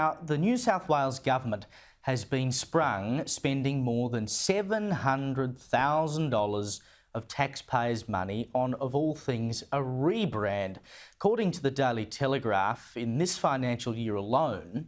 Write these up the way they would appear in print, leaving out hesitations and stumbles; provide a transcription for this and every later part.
Now, the New South Wales government has been sprung spending more than $700,000 of taxpayers' money on, of all things, a rebrand. According to the Daily Telegraph, in this financial year alone,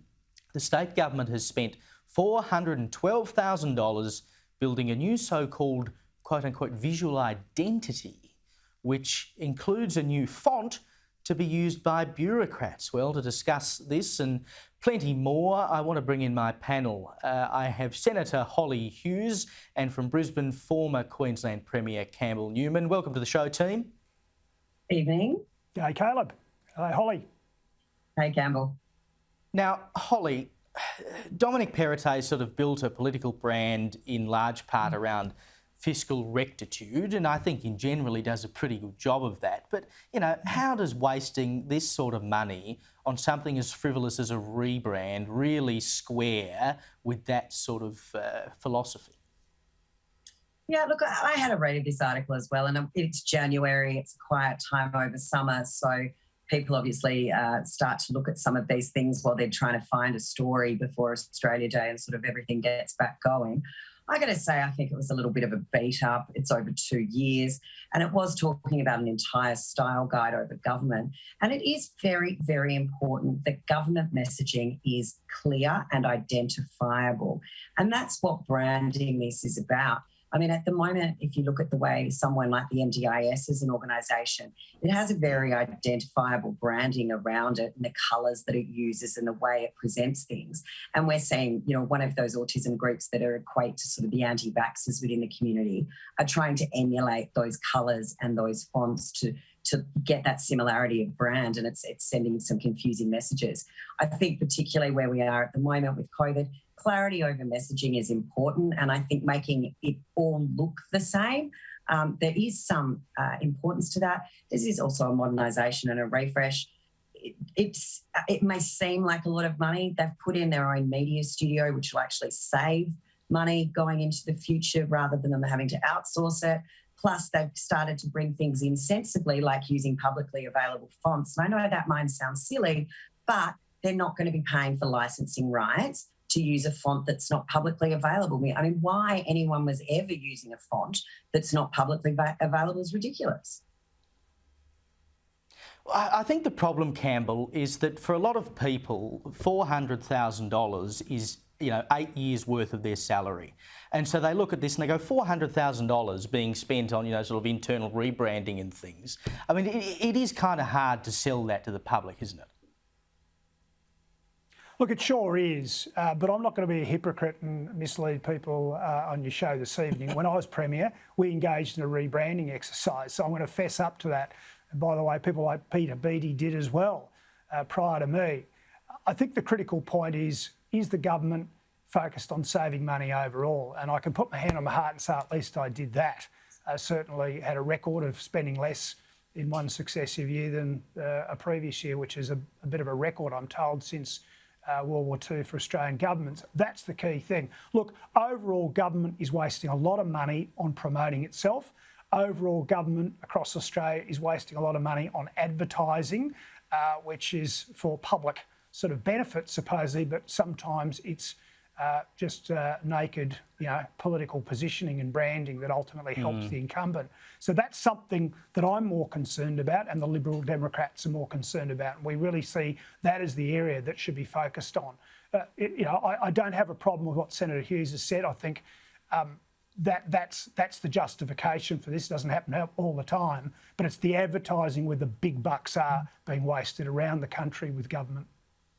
the state government has spent $412,000 building a new so-called quote-unquote visual identity, which includes a new font to be used by bureaucrats. Well, to discuss this and plenty more, I want to bring in my panel. I have Senator Holly Hughes and from Brisbane, former Queensland Premier Campbell Newman. Welcome to the show, team. Evening. G'day, Caleb. Hello, Holly. Hey, Campbell. Now, Holly, Dominic Perrottet sort of built a political brand in large part around fiscal rectitude, and I think in general he does a pretty good job of that. But, you know, how does wasting this sort of money on something as frivolous as a rebrand really square with that sort of philosophy? Yeah, look, I had a read of this article as well, and it's January, it's a quiet time over summer, so people obviously start to look at some of these things while they're trying to find a story before Australia Day and sort of everything gets back going. I got to say, I think it was a little bit of a beat up. It's over 2 years, and it was talking about an entire style guide over government. And it is very, very important that government messaging is clear and identifiable. And that's what branding this is about. I mean, at the moment, if you look at the way someone like the NDIS is an organisation, it has a very identifiable branding around it and the colours that it uses and the way it presents things. And we're seeing, you know, one of those autism groups that are equate to sort of the anti-vaxxers within the community are trying to emulate those colours and those fonts to get that similarity of brand, and it's sending some confusing messages. I think particularly where we are at the moment with COVID, clarity over messaging is important, and I think making it all look the same, there is some importance to that. This is also a modernisation and a refresh. It may seem like a lot of money. They've put in their own media studio, which will actually save money going into the future rather than them having to outsource it. Plus, they've started to bring things in sensibly, like using publicly available fonts. And I know that might sound silly, but they're not going to be paying for licensing rights to use a font that's not publicly available. I mean, why anyone was ever using a font that's not publicly available is ridiculous. I think the problem, Campbell, is that for a lot of people, $400,000 is 8 years worth of their salary. And so they look at this and they go, $400,000 being spent on, sort of internal rebranding and things. I mean, it is kind of hard to sell that to the public, isn't it? Look, it sure is, but I'm not going to be a hypocrite and mislead people on your show this evening. When I was Premier, we engaged in a rebranding exercise, so I'm going to fess up to that. And by the way, people like Peter Beattie did as well prior to me. I think the critical point is the government focused on saving money overall? And I can put my hand on my heart and say at least I did that. Certainly had a record of spending less in one successive year than a previous year, which is a bit of a record, I'm told, since World War II for Australian governments. That's the key thing. Look, overall government is wasting a lot of money on promoting itself. Overall government across Australia is wasting a lot of money on advertising, which is for public sort of benefit supposedly, but sometimes it's just naked, political positioning and branding that ultimately helps the incumbent. So that's something that I'm more concerned about, and the Liberal Democrats are more concerned about. And we really see that as the area that should be focused on. I don't have a problem with what Senator Hughes has said. I think that's the justification for this. It doesn't happen all the time, but it's the advertising where the big bucks are being wasted around the country with government.